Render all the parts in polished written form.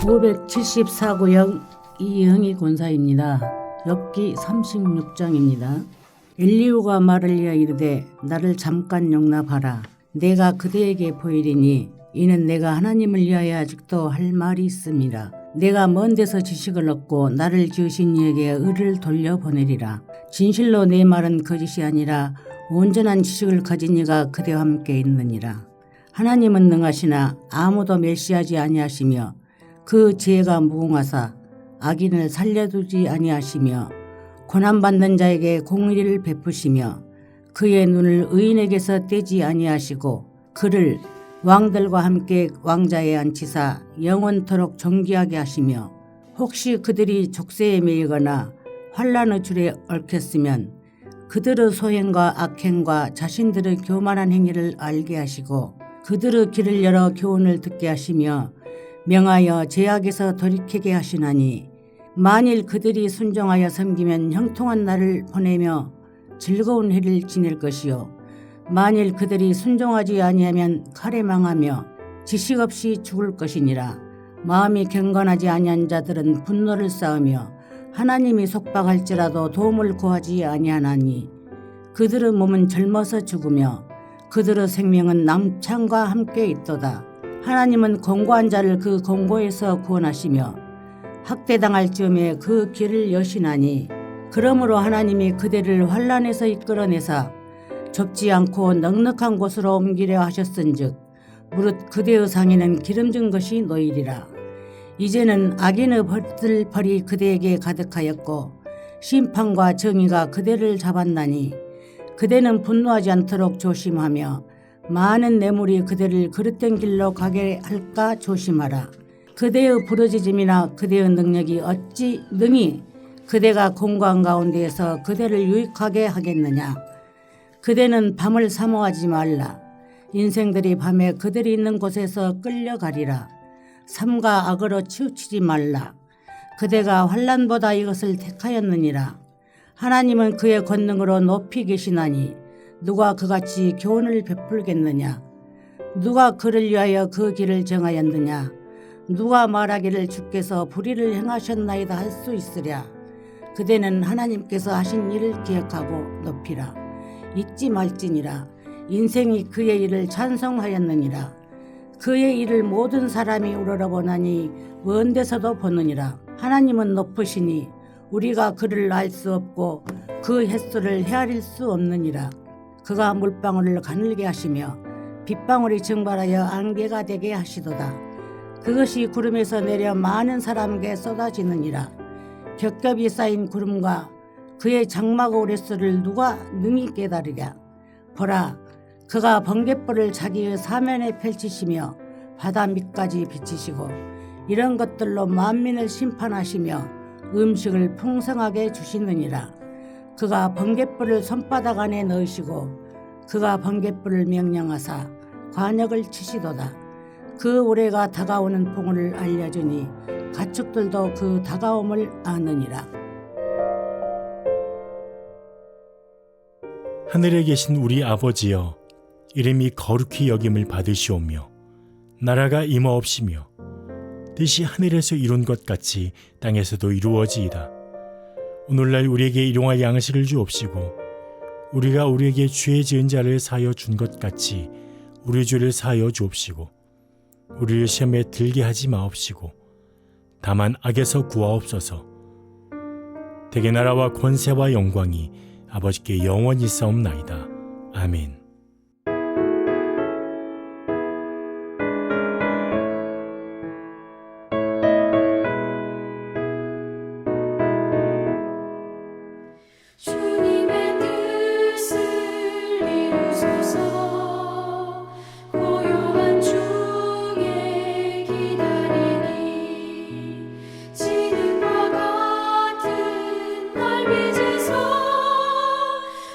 574구역 이영희 권사입니다. 욥기 36장입니다. 엘리후가 말하여 이르되 나를 잠깐 용납하라. 내가 그대에게 보이리니 이는 내가 하나님을 위하여 아직도 할 말이 있음이라. 내가 먼 데서 지식을 얻고 나를 지으신 이에게 의를 돌려보내리라. 진실로 내 말은 거짓이 아니라 온전한 지식을 가진 이가 그대와 함께 있느니라. 하나님은 능하시나 아무도 멸시하지 아니하시며 그 지혜가 무궁하사 악인을 살려두지 아니하시며 고난받는 자에게 공의를 베푸시며 그의 눈을 의인에게서 떼지 아니하시고 그를 왕들과 함께 왕자에 앉히사 영원토록 존귀하게 하시며 혹시 그들이 족쇄에 매이거나 환난의 줄에 얽혔으면 그들의 소행과 악행과 자신들의 교만한 행위를 알게 하시고 그들의 귀를 열어 교훈을 듣게 하시며 명하여 죄악에서 돌이키게 하시나니 만일 그들이 순종하여 섬기면 형통한 날을 보내며 즐거운 해를 지낼 것이요 만일 그들이 순종하지 아니하면 칼에 망하며 지식 없이 죽을 것이니라. 마음이 경건하지 아니한 자들은 분노를 쌓으며 하나님이 속박할지라도 도움을 구하지 아니하나니 그들의 몸은 젊어서 죽으며 그들의 생명은 남창과 함께 있도다. 하나님은 공고한 자를 그 공고에서 구원하시며 학대당할 즈음에 그 길을 여시나니 그러므로 하나님이 그대를 환난에서 이끌어내사 좁지 않고 넉넉한 곳으로 옮기려 하셨은즉 무릇 그대의 상에는 기름진 것이 놓이리라. 이제는 악인의 벌이 그대에게 가득하였고 심판과 정의가 그대를 잡았나니 그대는 분노하지 않도록 조심하며 많은 뇌물이 그대를 그릇된 길로 가게 할까 조심하라. 그대의 부르짖음이나 그대의 능력이 어찌 능히 그대가 공고한 가운데에서 그대를 유익하게 하겠느냐. 그대는 밤을 사모하지 말라. 인생들이 밤에 그들이 있는 곳에서 끌려가리라. 삼가 악으로 치우치지 말라. 그대가 환난보다 이것을 택하였느니라. 하나님은 그의 권능으로 높이 계시나니 누가 그같이 교훈을 베풀겠느냐. 누가 그를 위하여 그 길을 정하였느냐. 누가 말하기를 주께서 불의를 행하셨나이다 할 수 있으랴. 그대는 하나님께서 하신 일을 기억하고 높이라. 잊지 말지니라. 인생이 그의 일을 찬송하였느니라. 그의 일을 모든 사람이 우러러보나니 먼 데서도 보느니라. 하나님은 높으시니 우리가 그를 알 수 없고 그 햇수를 헤아릴 수 없느니라. 그가 물방울을 가늘게 하시며 빗방울이 증발하여 안개가 되게 하시도다. 그것이 구름에서 내려 많은 사람에게 쏟아지느니라. 겹겹이 쌓인 구름과 그의 장막 오랫수를 누가 능히 깨달으랴. 보라, 그가 번갯불을 자기의 사면에 펼치시며 바다 밑까지 비치시고 이런 것들로 만민을 심판하시며 음식을 풍성하게 주시느니라. 그가 번갯불을 손바닥 안에 넣으시고 그가 번갯불을 명령하사 관역을 치시도다. 그 우레가 다가오는 풍을 알려주니 가축들도 그 다가옴을 아느니라. 하늘에 계신 우리 아버지여, 이름이 거룩히 여김을 받으시오며 나라가 임하옵시며 뜻이 하늘에서 이룬 것 같이 땅에서도 이루어지이다. 오늘날 우리에게 일용할 양식을 주옵시고 우리가 우리에게 죄 지은 자를 사하여 준 것 같이 우리 죄를 사하여 주옵시고 우리를 시험에 들게 하지 마옵시고 다만 악에서 구하옵소서. 대개 나라와 권세와 영광이 아버지께 영원히 싸움나이다. 아멘. 주님의 뜻을 이루소서. 고요한 중에 기다리니 지능과 같은 날 빚으소.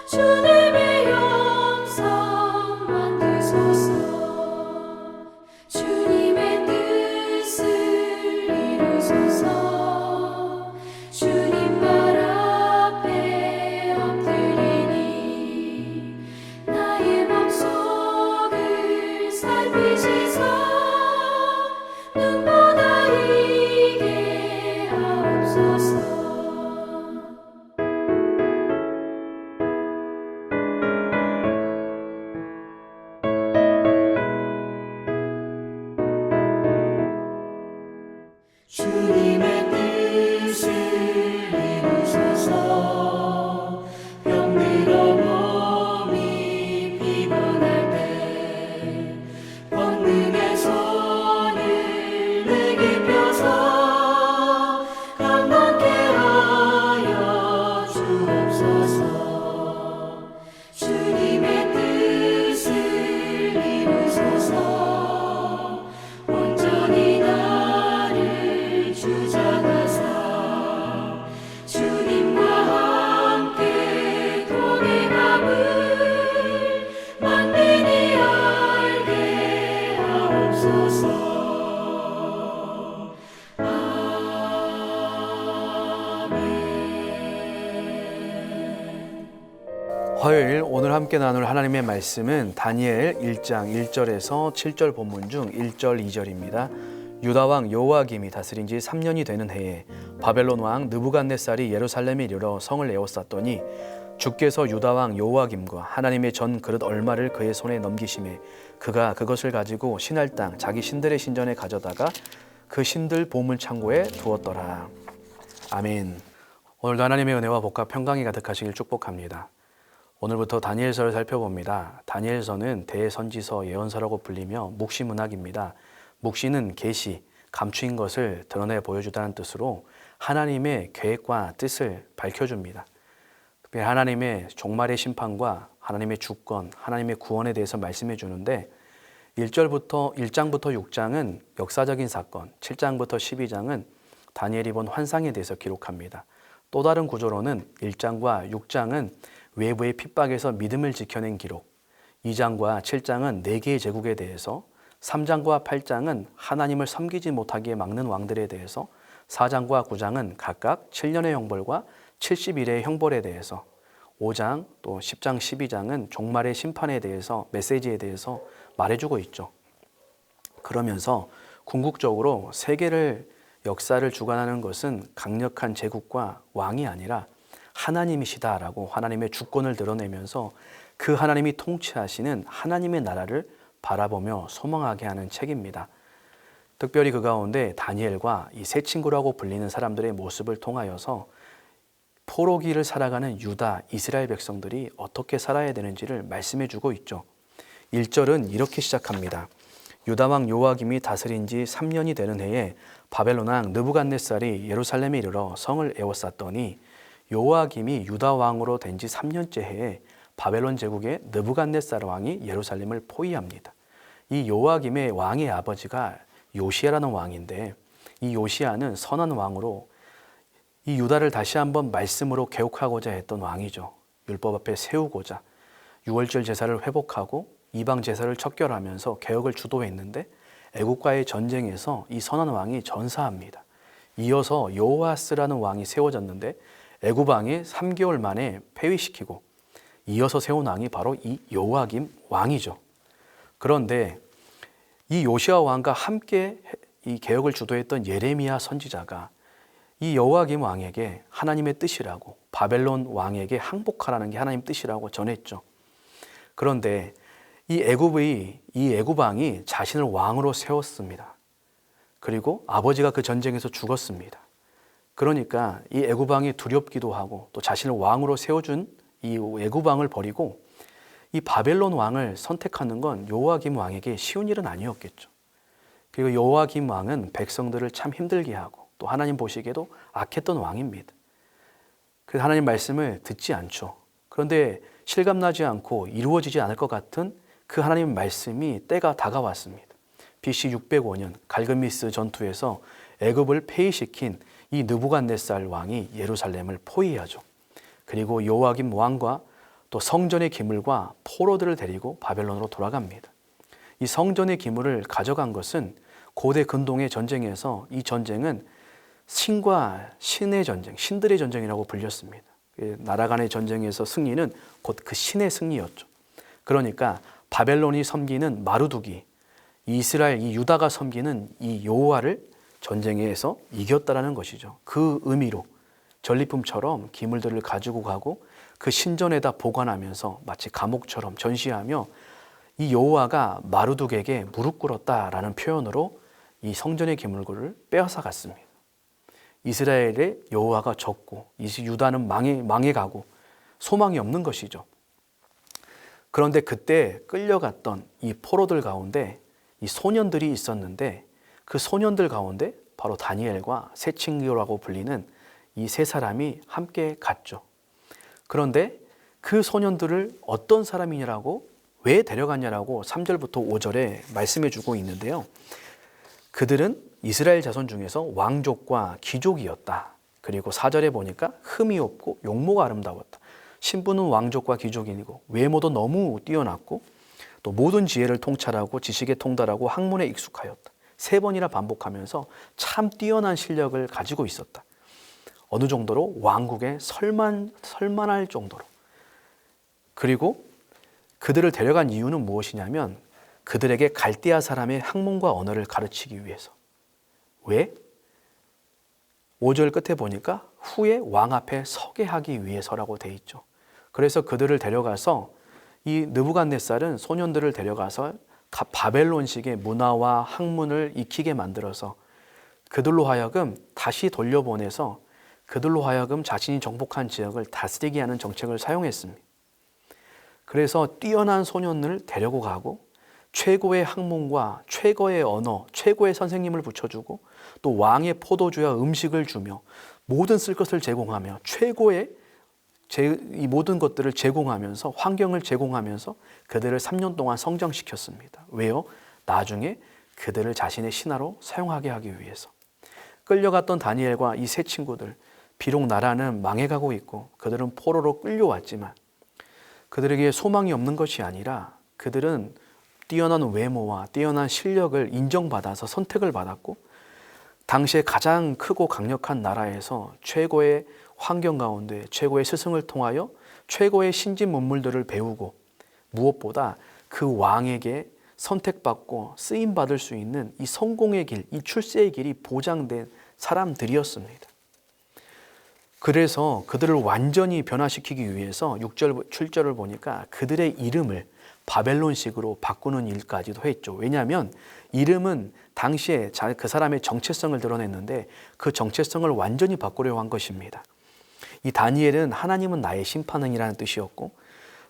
주님의 영생 주님의 뜻을 이루소서. 병들어 몸이 피곤할 때 권능의 손을 내게 펴서 강건케 하여 주옵소서. 주님의 뜻을 이루소서. 온전히 나를 주장하사 주님과 함께 동행함을 만민이 알게 하옵소서. 화요일 오늘 함께 나눌 하나님의 말씀은 다니엘 1장 1절에서 7절 본문 중 1절 2절입니다. 유다 왕 요아김이 다스린 지 3년이 되는 해에 바벨론 왕 느부갓네살이 예루살렘에 이르러 성을 에워쌌더니 주께서 유다 왕 요아김과 하나님의 전 그릇 얼마를 그의 손에 넘기심에 그가 그것을 가지고 신할 땅 자기 신들의 신전에 가져다가 그 신들 보물 창고에 두었더라. 아멘. 오늘도 하나님의 은혜와 복과 평강이 가득하시길 축복합니다. 오늘부터 다니엘서를 살펴봅니다. 다니엘서는 대선지서 예언서라고 불리며 묵시문학입니다. 묵시는 계시, 감추인 것을 드러내 보여주다는 뜻으로 하나님의 계획과 뜻을 밝혀줍니다. 특별히 하나님의 종말의 심판과 하나님의 주권, 하나님의 구원에 대해서 말씀해 주는데 1장부터 6장은 역사적인 사건, 7장부터 12장은 다니엘이 본 환상에 대해서 기록합니다. 또 다른 구조로는 1장과 6장은 외부의 핍박에서 믿음을 지켜낸 기록, 2장과 7장은 4개의 제국에 대해서, 3장과 8장은 하나님을 섬기지 못하게 막는 왕들에 대해서, 4장과 9장은 각각 7년의 형벌과 70일의 형벌에 대해서, 5장 또 10장, 12장은 종말의 심판에 대해서, 메시지에 대해서 말해주고 있죠. 그러면서 궁극적으로 세계를 역사를 주관하는 것은 강력한 제국과 왕이 아니라 하나님이시다라고 하나님의 주권을 드러내면서 그 하나님이 통치하시는 하나님의 나라를 바라보며 소망하게 하는 책입니다. 특별히 그 가운데 다니엘과 이 세 친구라고 불리는 사람들의 모습을 통하여서 포로기를 살아가는 유다, 이스라엘 백성들이 어떻게 살아야 되는지를 말씀해 주고 있죠. 1절은 이렇게 시작합니다. 유다 왕 요아김이 다스린 지 3년이 되는 해에 바벨론 왕 느부갓네살이 예루살렘에 이르러 성을 에워쌌더니 요아김이 유다 왕으로 된 지 3년째 해에 바벨론 제국의 느부갓네살 왕이 예루살렘을 포위합니다. 이 요아김의 왕의 아버지가 요시야라는 왕인데 이 요시야는 선한 왕으로 이 유다를 다시 한번 말씀으로 개혁하고자 했던 왕이죠. 율법 앞에 세우고자 6월절 제사를 회복하고 이방 제사를 척결하면서 개혁을 주도했는데 애국과의 전쟁에서 이 선한 왕이 전사합니다. 이어서 요아스라는 왕이 세워졌는데 애굽 왕이 3개월 만에 폐위시키고 이어서 세운 왕이 바로 이 요아김 왕이죠. 그런데 이 요시야 왕과 함께 이 개혁을 주도했던 예레미야 선지자가 이 요아김 왕에게 하나님의 뜻이라고 바벨론 왕에게 항복하라는 게 하나님 뜻이라고 전했죠. 그런데 이 애굽 왕이 자신을 왕으로 세웠습니다. 그리고 아버지가 그 전쟁에서 죽었습니다. 그러니까 이 애굽 왕이 두렵기도 하고 또 자신을 왕으로 세워준 이 애굽 왕을 버리고 이 바벨론 왕을 선택하는 건 요아김 왕에게 쉬운 일은 아니었겠죠. 그리고 요아김 왕은 백성들을 참 힘들게 하고 또 하나님 보시기에도 악했던 왕입니다. 그래서 하나님 말씀을 듣지 않죠. 그런데 실감나지 않고 이루어지지 않을 것 같은 그 하나님 말씀이 때가 다가왔습니다. BC 605년 갈그미스 전투에서 애굽을 폐위시킨 이 느부갓네살 왕이 예루살렘을 포위하죠. 그리고 요아김 왕과 또 성전의 기물과 포로들을 데리고 바벨론으로 돌아갑니다. 이 성전의 기물을 가져간 것은 고대 근동의 전쟁에서 이 전쟁은 신과 신의 전쟁, 신들의 전쟁이라고 불렸습니다. 나라 간의 전쟁에서 승리는 곧 그 신의 승리였죠. 그러니까 바벨론이 섬기는 마루두기, 이스라엘, 이 유다가 섬기는 이 여호와를 전쟁에서 이겼다라는 것이죠. 그 의미로 전리품처럼 기물들을 가지고 가고 그 신전에다 보관하면서 마치 감옥처럼 전시하며 이 여호와가 마루둑에게 무릎 꿇었다라는 표현으로 이 성전의 기물들을 빼앗아 갔습니다. 이스라엘의 여호와가 졌고 유다는 망해가고 소망이 없는 것이죠. 그런데 그때 끌려갔던 이 포로들 가운데 이 소년들이 있었는데 그 소년들 가운데 바로 다니엘과 세 친구라고 불리는 이 세 사람이 함께 갔죠. 그런데 그 소년들을 어떤 사람이냐라고 왜 데려갔냐라고 3절부터 5절에 말씀해 주고 있는데요. 그들은 이스라엘 자손 중에서 왕족과 귀족이었다. 그리고 4절에 보니까 흠이 없고 용모가 아름다웠다. 신분은 왕족과 귀족이고 외모도 너무 뛰어났고 또 모든 지혜를 통찰하고 지식에 통달하고 학문에 익숙하였다. 3번이나 반복하면서 참 뛰어난 실력을 가지고 있었다. 어느 정도로 왕국에 설만할 정도로. 그리고 그들을 데려간 이유는 무엇이냐면 그들에게 갈대아 사람의 학문과 언어를 가르치기 위해서. 왜? 5절 끝에 보니까 후에 왕 앞에 서게 하기 위해서라고 돼 있죠. 그래서 그들을 데려가서 이 느부갓네살은 소년들을 데려가서 바벨론식의 문화와 학문을 익히게 만들어서 그들로 하여금 다시 돌려보내서 그들로 하여금 자신이 정복한 지역을 다스리게 하는 정책을 사용했습니다. 그래서 뛰어난 소년을 데리고 가고 최고의 학문과 최고의 언어, 최고의 선생님을 붙여주고 또 왕의 포도주와 음식을 주며 모든 쓸 것을 제공하며 최고의 이 모든 것들을 제공하면서 환경을 제공하면서 그들을 3년 동안 성장시켰습니다. 왜요? 나중에 그들을 자신의 신하로 사용하게 하기 위해서. 끌려갔던 다니엘과 이 세 친구들, 비록 나라는 망해가고 있고 그들은 포로로 끌려왔지만 그들에게 소망이 없는 것이 아니라 그들은 뛰어난 외모와 뛰어난 실력을 인정받아서 선택을 받았고 당시에 가장 크고 강력한 나라에서 최고의 환경 가운데 최고의 스승을 통하여 최고의 신진 문물들을 배우고 무엇보다 그 왕에게 선택받고 쓰임받을 수 있는 이 성공의 길, 이 출세의 길이 보장된 사람들이었습니다. 그래서 그들을 완전히 변화시키기 위해서 6절, 7절을 보니까 그들의 이름을 바벨론식으로 바꾸는 일까지도 했죠. 왜냐하면 이름은 당시에 그 사람의 정체성을 드러냈는데 그 정체성을 완전히 바꾸려고 한 것입니다. 이 다니엘은 하나님은 나의 심판은이라는 뜻이었고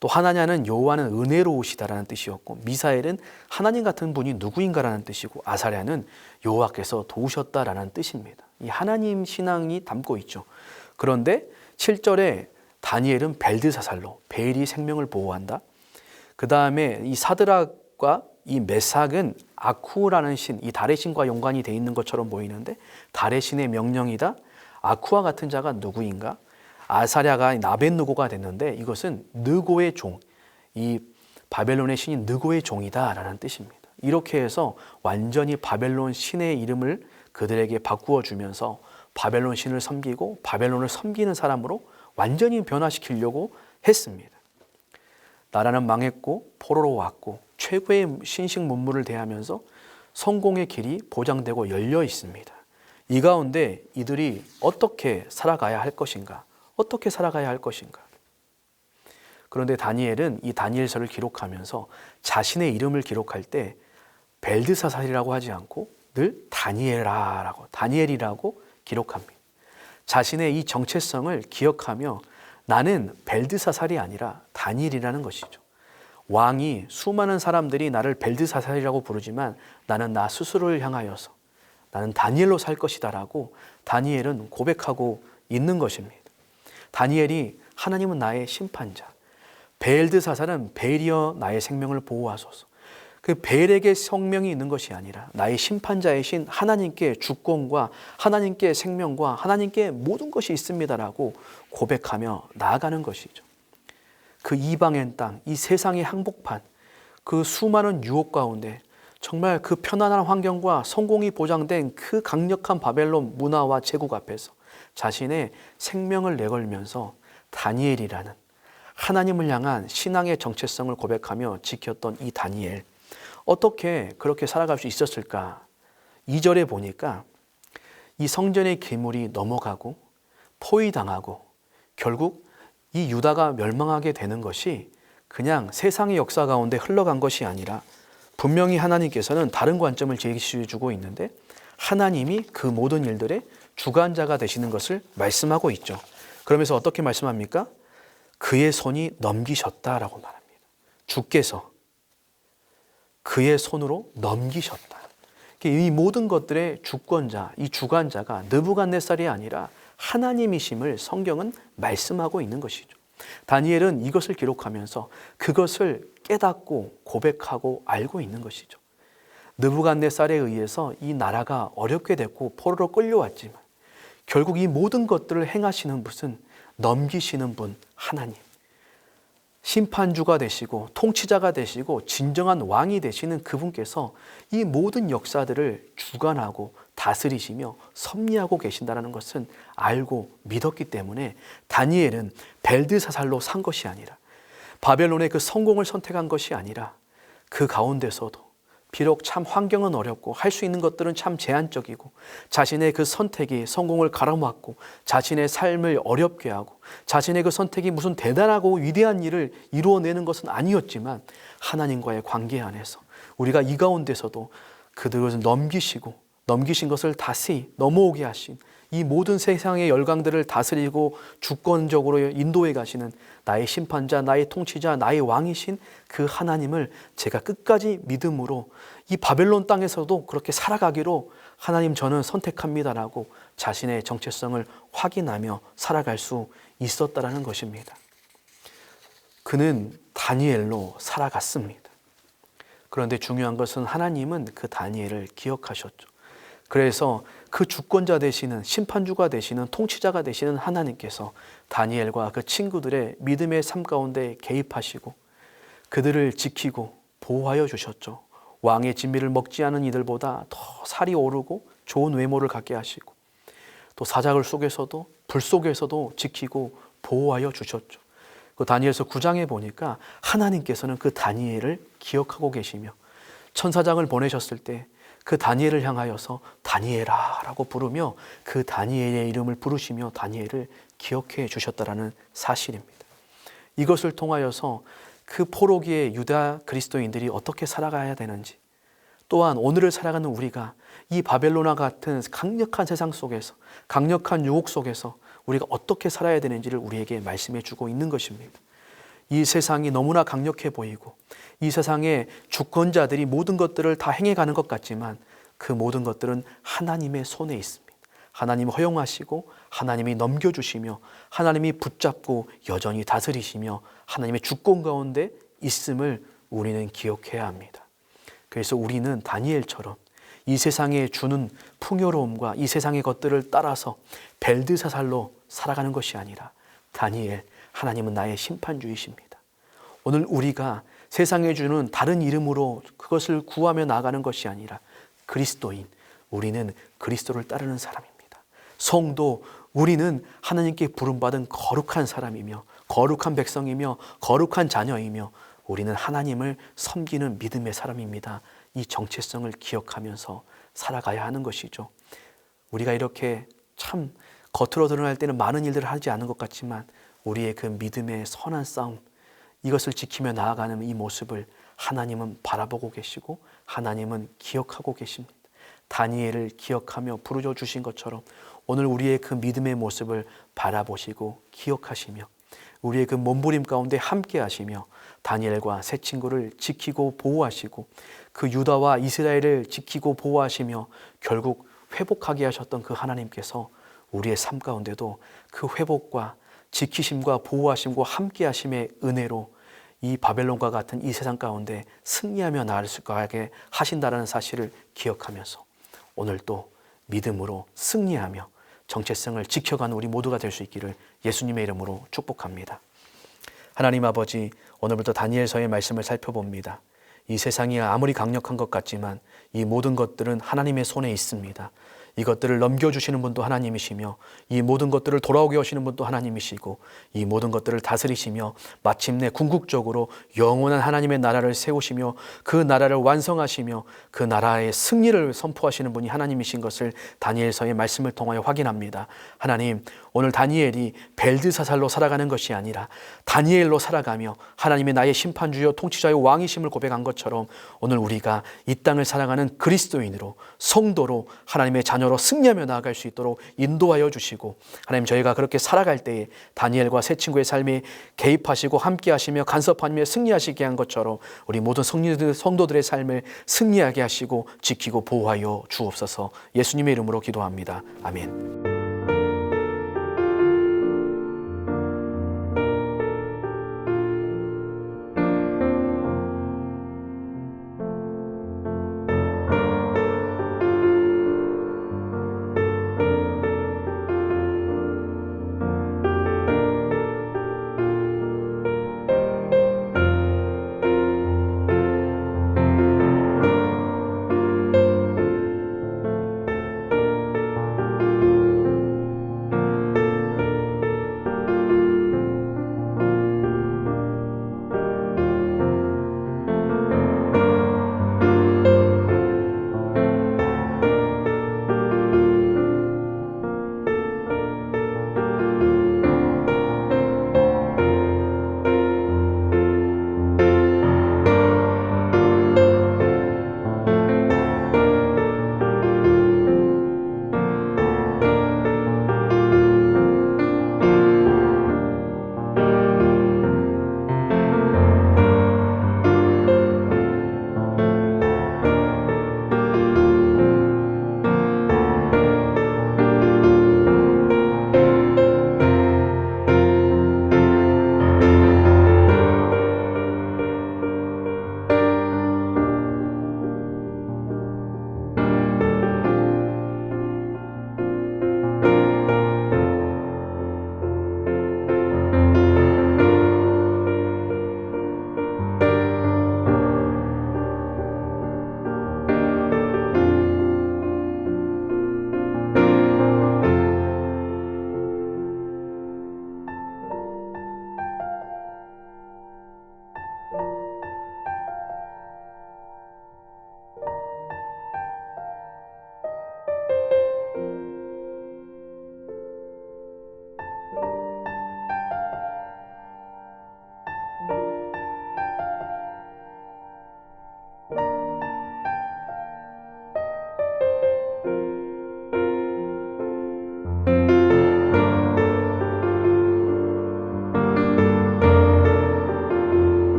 또 하나냐는 여호와는 은혜로우시다라는 뜻이었고 미사엘은 하나님 같은 분이 누구인가라는 뜻이고 아사랴는 여호와께서 도우셨다라는 뜻입니다. 이 하나님 신앙이 담고 있죠. 그런데 7절에 다니엘은 벨드사살로 베일이 생명을 보호한다. 그 다음에 이 사드락과 이 메삭은 아쿠라는 신, 이 달의 신과 연관이 돼 있는 것처럼 보이는데 달의 신의 명령이다. 아쿠와 같은 자가 누구인가? 아사랴가 나벤느고가 됐는데 이것은 느고의 종, 이 바벨론의 신인 느고의 종이다라는 뜻입니다. 이렇게 해서 완전히 바벨론 신의 이름을 그들에게 바꾸어 주면서 바벨론 신을 섬기고 바벨론을 섬기는 사람으로 완전히 변화시키려고 했습니다. 나라는 망했고 포로로 왔고 최고의 신식 문물을 대하면서 성공의 길이 보장되고 열려 있습니다. 이 가운데 이들이 어떻게 살아가야 할 것인가? 어떻게 살아가야 할 것인가? 그런데 다니엘은 이 다니엘서를 기록하면서 자신의 이름을 기록할 때 벨드사살이라고 하지 않고 늘 다니엘이라고 기록합니다. 자신의 이 정체성을 기억하며 나는 벨드사살이 아니라 다니엘이라는 것이죠. 왕이 수많은 사람들이 나를 벨드사살이라고 부르지만 나는 나 스스로를 향하여서 나는 다니엘로 살 것이다라고 다니엘은 고백하고 있는 것입니다. 다니엘이 하나님은 나의 심판자, 벨드사살은 베일이여 나의 생명을 보호하소서. 그 베일에게 생명이 있는 것이 아니라 나의 심판자의 신 하나님께 주권과 하나님께 생명과 하나님께 모든 것이 있습니다라고 고백하며 나아가는 것이죠. 그 이방의 땅, 이 세상의 항복판, 그 수많은 유혹 가운데 정말 그 편안한 환경과 성공이 보장된 그 강력한 바벨론 문화와 제국 앞에서 자신의 생명을 내걸면서 다니엘이라는 하나님을 향한 신앙의 정체성을 고백하며 지켰던 이 다니엘, 어떻게 그렇게 살아갈 수 있었을까? 2절에 보니까 이 성전의 기물이 넘어가고 포위당하고 결국 이 유다가 멸망하게 되는 것이 그냥 세상의 역사 가운데 흘러간 것이 아니라 분명히 하나님께서는 다른 관점을 제시해주고 있는데 하나님이 그 모든 일들의 주관자가 되시는 것을 말씀하고 있죠. 그러면서 어떻게 말씀합니까? 그의 손이 넘기셨다라고 말합니다. 주께서 그의 손으로 넘기셨다. 이 모든 것들의 주권자, 이 주관자가 느부갓네살이 아니라 하나님이심을 성경은 말씀하고 있는 것이죠. 다니엘은 이것을 기록하면서 그것을 깨닫고 고백하고 알고 있는 것이죠. 느부갓네살에 의해서 이 나라가 어렵게 됐고 포로로 끌려왔지만 결국 이 모든 것들을 행하시는 분은 넘기시는 분 하나님, 심판주가 되시고 통치자가 되시고 진정한 왕이 되시는 그분께서 이 모든 역사들을 주관하고 다스리시며 섭리하고 계신다는 것은 알고 믿었기 때문에 다니엘은 벨드사살로 산 것이 아니라 바벨론의 그 성공을 선택한 것이 아니라 그 가운데서도 비록 참 환경은 어렵고 할 수 있는 것들은 참 제한적이고 자신의 그 선택이 성공을 가로막고 자신의 삶을 어렵게 하고 자신의 그 선택이 무슨 대단하고 위대한 일을 이루어내는 것은 아니었지만 하나님과의 관계 안에서 우리가 이 가운데서도 그들을 넘기신 것을 다시 넘어오게 하신 이 모든 세상의 열강들을 다스리고 주권적으로 인도해 가시는 나의 심판자, 나의 통치자, 나의 왕이신 그 하나님을 제가 끝까지 믿음으로 이 바벨론 땅에서도 그렇게 살아가기로 하나님 저는 선택합니다라고 자신의 정체성을 확인하며 살아갈 수 있었다라는 것입니다. 그는 다니엘로 살아갔습니다. 그런데 중요한 것은 하나님은 그 다니엘을 기억하셨죠. 그래서 그 주권자 되시는 심판주가 되시는 통치자가 되시는 하나님께서 다니엘과 그 친구들의 믿음의 삶 가운데 개입하시고 그들을 지키고 보호하여 주셨죠. 왕의 진미를 먹지 않은 이들보다 더 살이 오르고 좋은 외모를 갖게 하시고 또 사자굴 속에서도 불 속에서도 지키고 보호하여 주셨죠. 그 다니엘서 9장에 보니까 하나님께서는 그 다니엘을 기억하고 계시며 천사장을 보내셨을 때 그 다니엘을 향하여서 다니엘아 라고 부르며 그 다니엘의 이름을 부르시며 다니엘을 기억해 주셨다라는 사실입니다. 이것을 통하여서 그 포로기의 유다 그리스도인들이 어떻게 살아가야 되는지, 또한 오늘을 살아가는 우리가 이 바벨론과 같은 강력한 세상 속에서, 강력한 유혹 속에서 우리가 어떻게 살아야 되는지를 우리에게 말씀해 주고 있는 것입니다. 이 세상이 너무나 강력해 보이고 이 세상의 주권자들이 모든 것들을 다 행해가는 것 같지만 그 모든 것들은 하나님의 손에 있습니다. 하나님이 허용하시고 하나님이 넘겨주시며 하나님이 붙잡고 여전히 다스리시며 하나님의 주권 가운데 있음을 우리는 기억해야 합니다. 그래서 우리는 다니엘처럼 이 세상에 주는 풍요로움과 이 세상의 것들을 따라서 벨드사살로 살아가는 것이 아니라 다니엘, 하나님은 나의 심판주이십니다. 오늘 우리가 세상에 주는 다른 이름으로 그것을 구하며 나아가는 것이 아니라 그리스도인, 우리는 그리스도를 따르는 사람입니다. 성도, 우리는 하나님께 부름받은 거룩한 사람이며 거룩한 백성이며 거룩한 자녀이며 우리는 하나님을 섬기는 믿음의 사람입니다. 이 정체성을 기억하면서 살아가야 하는 것이죠. 우리가 이렇게 참 겉으로 드러날 때는 많은 일들을 하지 않은 것 같지만 우리의 그 믿음의 선한 싸움, 이것을 지키며 나아가는 이 모습을 하나님은 바라보고 계시고 하나님은 기억하고 계십니다. 다니엘을 기억하며 부르짖어 주신 것처럼 오늘 우리의 그 믿음의 모습을 바라보시고 기억하시며 우리의 그 몸부림 가운데 함께 하시며 다니엘과 세 친구를 지키고 보호하시고 그 유다와 이스라엘을 지키고 보호하시며 결국 회복하게 하셨던 그 하나님께서 우리의 삶 가운데도 그 회복과 지키심과 보호하심과 함께 하심의 은혜로 이 바벨론과 같은 이 세상 가운데 승리하며 나아갈 수 있게 하신다는 사실을 기억하면서 오늘 또 믿음으로 승리하며 정체성을 지켜가는 우리 모두가 될 수 있기를 예수님의 이름으로 축복합니다. 하나님 아버지, 오늘부터 다니엘서의 말씀을 살펴봅니다. 이 세상이 아무리 강력한 것 같지만 이 모든 것들은 하나님의 손에 있습니다. 이것들을 넘겨주시는 분도 하나님이시며 이 모든 것들을 돌아오게 하시는 분도 하나님이시고 이 모든 것들을 다스리시며 마침내 궁극적으로 영원한 하나님의 나라를 세우시며 그 나라를 완성하시며 그 나라의 승리를 선포하시는 분이 하나님이신 것을 다니엘서의 말씀을 통하여 확인합니다. 하나님, 오늘 다니엘이 벨드사살로 살아가는 것이 아니라 다니엘로 살아가며 하나님의 나의 심판주여 통치자의 왕이심을 고백한 것처럼 오늘 우리가 이 땅을 살아가는 그리스도인으로 성도로 하나님의 자녀로 승리하며 나아갈 수 있도록 인도하여 주시고, 하나님, 저희가 그렇게 살아갈 때에 다니엘과 세 친구의 삶에 개입하시고 함께 하시며 간섭하며 승리하시게 한 것처럼 우리 모든 성도들의 삶을 승리하게 하시고 지키고 보호하여 주옵소서. 예수님의 이름으로 기도합니다. 아멘.